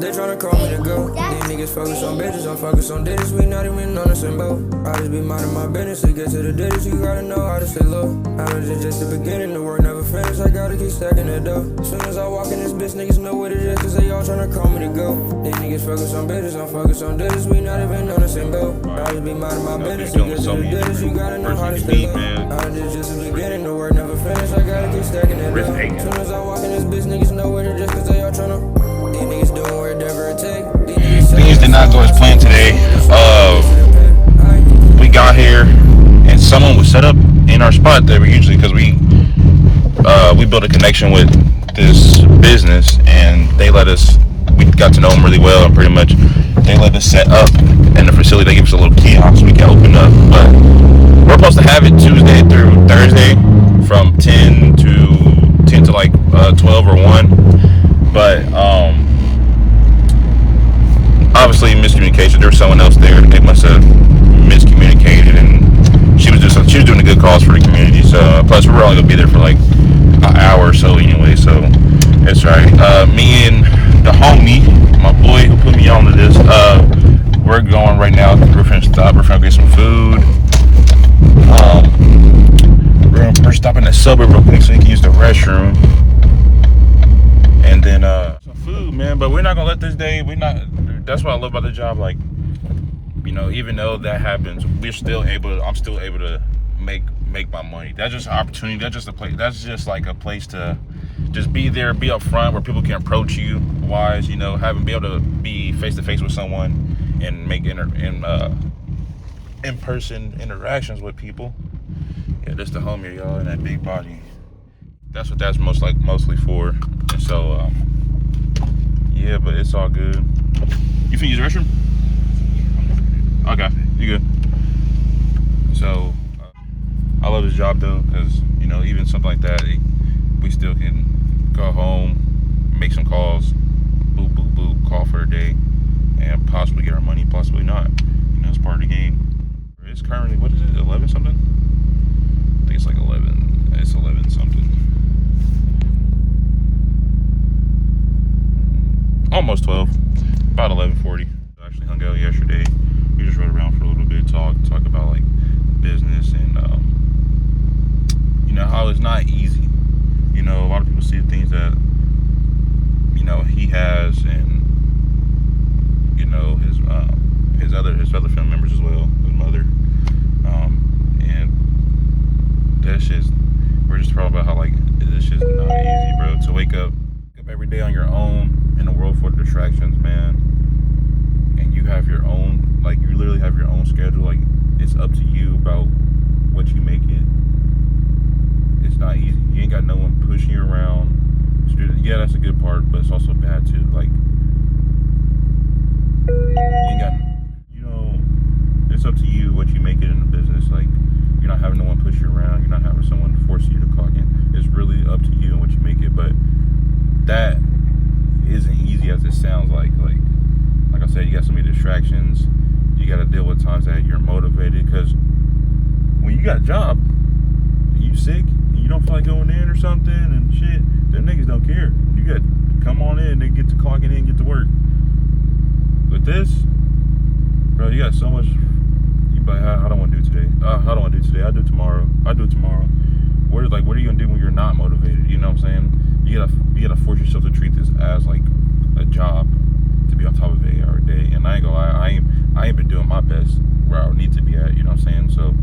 They tryna call me to go. These niggas focus on bitches, I'm focused on digits. We not even on the same boat. I just be minding my business to get to the digits. You gotta know how to stay low. I know this just the beginning, the work never finished. I gotta keep stacking that dough. Soon as I walk in this bitch, niggas know what it is, cause they all tryna call me to go. These niggas focus on bitches, I'm focused on digits. We not even on the same boat. I just be minding my business to get to the digits. You gotta know how to stay low. I know this just the beginning, the work never finished. I gotta keep stacking that dough. Soon as I walk in this bitch, niggas know what it is, cause they all tryna. These niggas doing whatever it take. Things did not go as planned today. We got here and someone was set up in our spot that we usually, because we built a connection with this business and they let us. We got to know them really well and pretty much they let us set up in the facility. They gave us a little kiosk so we can open up. But we're supposed to have it Tuesday through Thursday from 10 to like 12 or 1. But obviously miscommunication. There was someone else there. They must have miscommunicated, and she was doing a good cause for the community. So plus we were only gonna be there for like an hour or so anyway. So it's right. Me and the homie, my boy who put me on to this, we're going right now. We're finna stop. We're finna get some food. We're stopping at Subway real quick so we can use the restroom. And then some food, man. But we're not gonna let this day. That's what I love about the job. Like, you know, even though that happens, I'm still able to make my money. That's just an opportunity. That's just a place. That's just like a place to just be there, be up front where people can approach you wise. You know, be able to be face to face with someone and make in-person interactions with people. Yeah, that's the homie, y'all, and that big body. That's what that's mostly for. And so, yeah, but it's all good. You finna use the restroom? Okay, you good. So, I love this job though, because, you know, even something like that, we still can go home, make some calls, boop, boop, boop, call for a day, and possibly get our money, possibly not. You know, it's part of the game. It's currently, what is it, 11 something? I think it's like 11. It's 11 something. Almost 12. About 11:40. I actually hung out yesterday. We just rode around for a little bit, talk about like business and you know how it's not easy. You know, a lot of people see things that, you know, he has, and you know his other family members as well, his mother, and that's just, we're just talking about how like this shit's not easy, bro. To wake up every day on your own in a world full of distractions, man, and you have your own, like, you literally have your own schedule. Like, it's up to you about what you make it. It's not easy. You ain't got no one pushing you around to do that. Yeah, that's a good part, but it's also bad too. Like, you ain't got, you know, it's up to you what you make it in the business. Like, you're not having no one push you around. You're not having someone force you to clock in. It's really up to you and what you make it. But that isn't easy as it sounds like. Like I said, you got so many distractions. You got to deal with times that you're motivated, because when you got a job, you sick, and you don't feel like going in or something and shit, them niggas don't care. You got to come on in and get to clocking in and get to work. With this, bro, you got so much. You like, I don't want to do today. I don't want to do today. I'll do it tomorrow. What are you gonna do when you're not motivated? You know what I'm saying? You gotta force yourself to treat this as like a job, to be on top of 8 hour a day. And I ain't gonna lie, I ain't been doing my best where I need to be at. You know what I'm saying? So,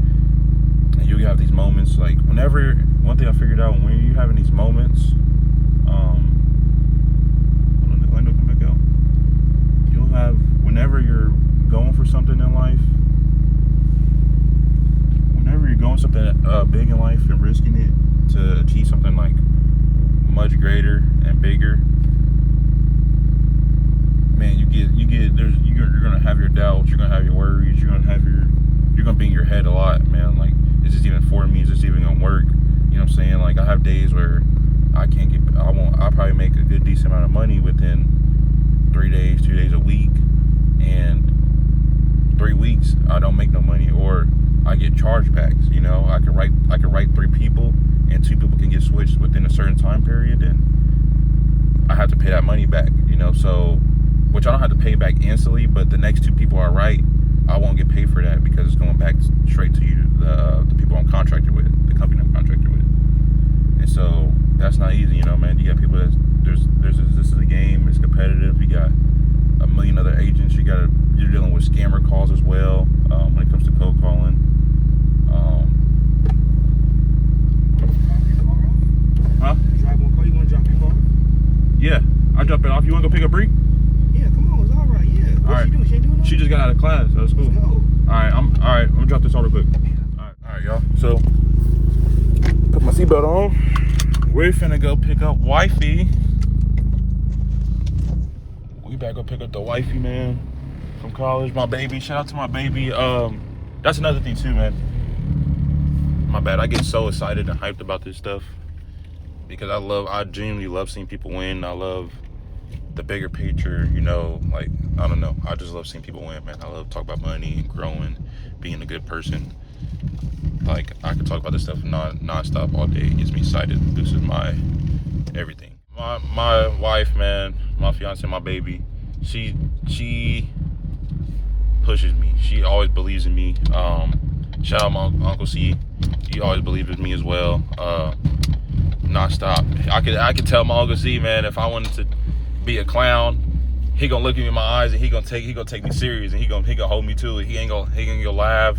and you have these moments, like whenever, one thing I figured out, when you're having these moments, you'll have, whenever you're going for something in life, whenever you're going something big in life and risking it to achieve something like much greater and bigger, man, you're gonna have your doubts, you're gonna have your worries, you're gonna be in your head a lot, man. Like, is this even for me? Is this even gonna work? You know what I'm saying? Like, I have days where I'll probably make a good decent amount of money within 3 days, 2 days a week, and 3 weeks I don't make no money, or I get chargebacks. You know, I could write 3 people, and 2 people can get switched within a certain time period, and I have to pay that money back. You know, so which I don't have to pay back instantly, but the next 2 people are right, I won't get paid for that because it's going back straight to you, the people I'm contracted with, the company I'm contracted with. And so that's not easy, you know, man. You got people that this is a game, it's competitive. You got a million other agents. You're dealing with scammer calls as well when it comes to cold calling. Huh? Drive one car. You want to drop your car? Yeah, I'll drop it off. You want to go pick up Bree? Yeah, come on, it's all right. Yeah. What's she doing? She ain't doing nothing? She just got out of class, so it's cool. Let's go. All right, I'm gonna drop this off real quick. All right, y'all. So put my seatbelt on. We're finna go pick up wifey. We better go pick up the wifey, man, from college. My baby. Shout out to my baby. That's another thing too, man. My bad. I get so excited and hyped about this stuff because I genuinely love seeing people win. I love the bigger picture, you know, like, I don't know. I just love seeing people win, man. I love talking about money and growing, being a good person. Like, I could talk about this stuff non-stop all day. It gets me excited. This is my everything. My wife, man, my fiance, my baby, she pushes me. She always believes in me. Shout out my Uncle C. He always believed in me as well. Non-stop. I could tell my Uncle C, man, if I wanted to be a clown, he gonna look at me in my eyes and he gonna take me serious, and he gonna hold me to it. He ain't gonna laugh.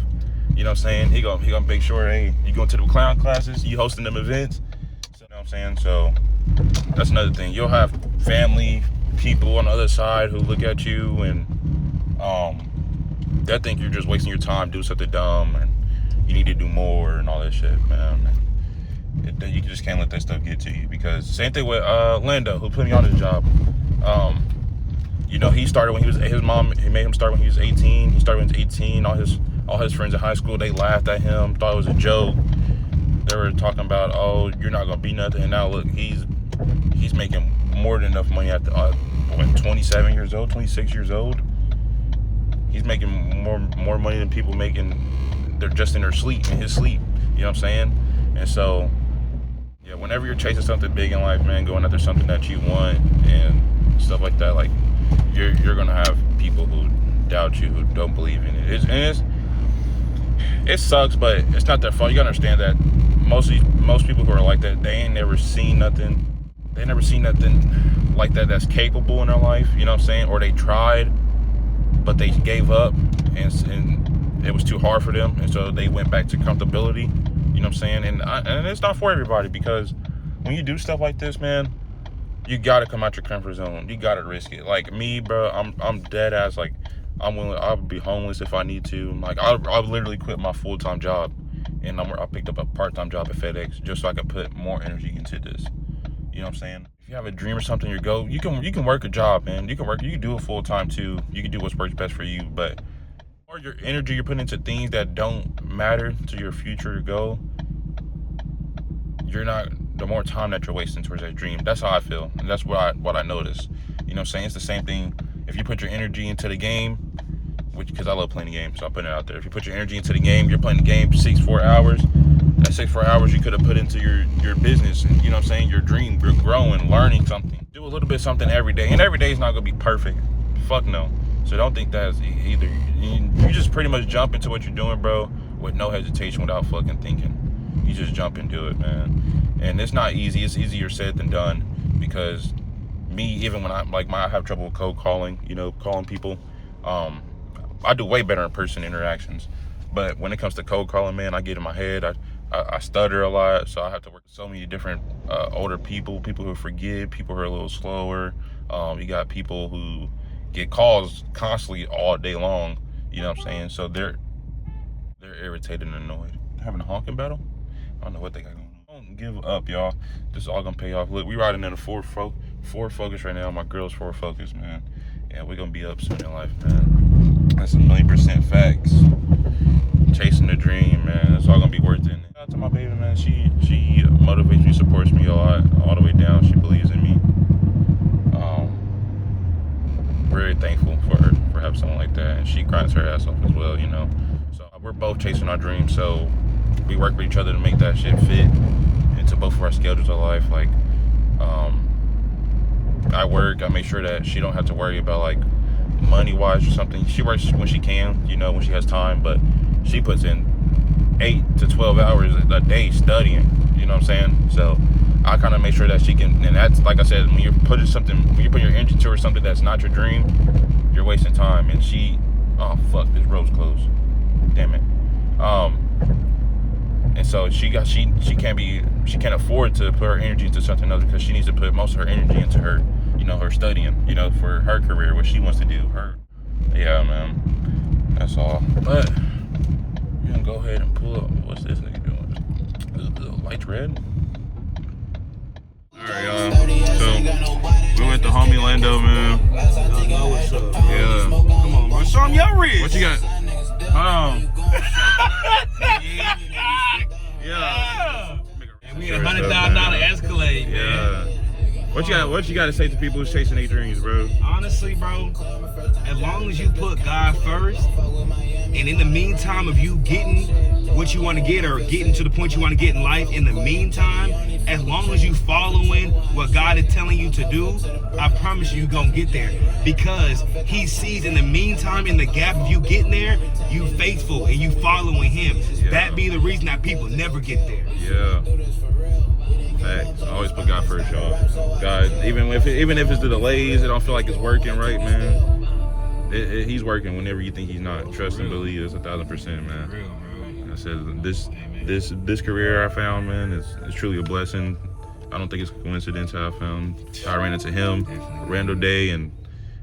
You know what I'm saying? He gonna make sure, hey, you going to the clown classes, you hosting them events. So, you know what I'm saying? So that's another thing. You'll have family, people on the other side who look at you and they think you're just wasting your time, do something dumb, and you need to do more and all that shit, man. You just can't let that stuff get to you, because same thing with Lando, who put me on this job. You know, he started when his mom made him start when he was 18. He started when he was 18. All his friends in high school, they laughed at him, thought it was a joke. They were talking about, oh, you're not gonna be nothing. And now look, he's making more than enough money at 27 years old, 26 years old. He's making more money than people making. They're just in his sleep. You know what I'm saying? And so, yeah, whenever you're chasing something big in life, man, going after something that you want and stuff like that, like, you're gonna have people who doubt you, who don't believe in it. It sucks, but it's not their fault. You gotta understand that most people who are like that, they ain't never seen nothing. They never seen nothing like that that's capable in their life. You know what I'm saying? Or they tried, but they gave up, and it was too hard for them, and so they went back to comfortability. You know what I'm saying? And it's not for everybody, because when you do stuff like this, man, you gotta come out your comfort zone. You gotta risk it. Like me, bro, I'm dead ass. Like, I'm willing. I'll be homeless if I need to. Like, I'll literally quit my full-time job, and I picked up a part-time job at FedEx just so I could put more energy into this. You know what I'm saying? If you have a dream or something, you can work a job, man. You can do it full-time too. You can do what's works best for you, but or your energy you're putting into things that don't matter to your future goal, the more time that you're wasting towards that dream. That's how I feel, and that's what I notice. You know what I'm saying? It's the same thing. If you put your energy into the game, because I love playing the game, so I'm putting it out there. If you put your energy into the game, you're playing the game 4 hours. That 4 hours you could have put into your business, and you know what I'm saying, your dream, you're growing, learning something. Do a little bit of something every day, and every day is not gonna be perfect. Fuck no. So don't think that's either. You just pretty much jump into what you're doing, bro, with no hesitation, without fucking thinking. You just jump and do it, man. And it's not easy. It's easier said than done, because me, even when I have trouble with cold calling, you know, calling people, I do way better in person interactions. But when it comes to cold calling, man, I get in my head. I stutter a lot, so I have to work with so many different older people who forget, people who are a little slower. You got people who get calls constantly all day long. You know what I'm saying? So they're irritated and annoyed. They're having a honking battle? I don't know what they got going on. Don't give up, y'all. This is all gonna pay off. Look, we riding in a Ford Focus right now. My girl's Ford Focus, man. Yeah, we're gonna be up soon in life, man. That's 1,000,000% facts. Chasing the dream, man. It's all gonna be worth it. Shout out to my baby, man. She motivates me, supports me a lot, all the way down. She believes in me. Very thankful for her, for having someone like that, and she grinds her ass off as well, you know. So we're both chasing our dreams, so we work with each other to make that shit fit into both of our schedules of life. Like, I work. I make sure that she don't have to worry about like money-wise or something. She works when she can, you know, when she has time, but she puts in 8 to 12 hours a day studying, you know what I'm saying? So I kind of make sure that she can, and that's, like I said, when you're putting your energy towards something that's not your dream, you're wasting time. And she, oh fuck, this road's closed, damn it. And so she can't afford to put her energy into something else, because she needs to put most of her energy into her, you know, her studying, you know, for her career, what she wants to do. Yeah, man, that's all. But you can go ahead and pull up. What's this nigga doing? The light's red. All right, y'all. So we went to homie Lando, man. Y'all know what's up, bro. Yeah. Come on, bro. Show them your wrist. What you got? Hold on. Yeah. And we had $100,000 Escalade, man. Yeah. What you got to say to people who's chasing their dreams, bro? Honestly, bro, as long as you put God first, and in the meantime of you getting what you want to get or getting to the point you want to get in life, in the meantime, as long as you following what God is telling you to do, I promise you're going to get there. Because he sees in the meantime, in the gap of you getting there, you faithful and you following him. Yeah. That be the reason that people never get there. Yeah. Facts. Always put God first, y'all. God, even if it's the delays, it don't feel like it's working right, man. He's working whenever you think he's not. Trust and believe. It's 1,000%, man. Real, bro. I said this career I found, man, is truly a blessing. I don't think it's a coincidence how I ran into him, Randall Day, and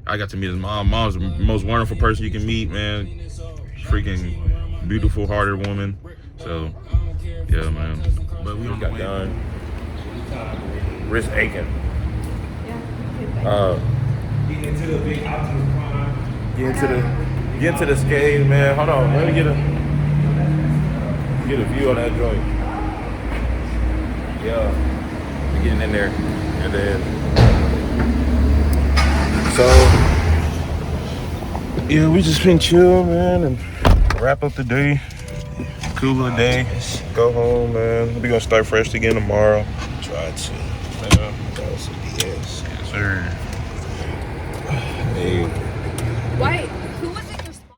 I got to meet his mom. Mom's the most wonderful person you can meet, man. Freaking beautiful hearted woman. So yeah, man. But we got done. Wrist aching. Get into the big Optimus Prime. Get into the skate, man. Hold on, let me get a view on that joint. Yeah, we're getting in there. And then, so yeah, we just been chill, man, and wrap up the day. Cooler day. Go home, man. We gonna start fresh again tomorrow. Try to. Yeah. That was some BS. Yes, sir. Hey. Why?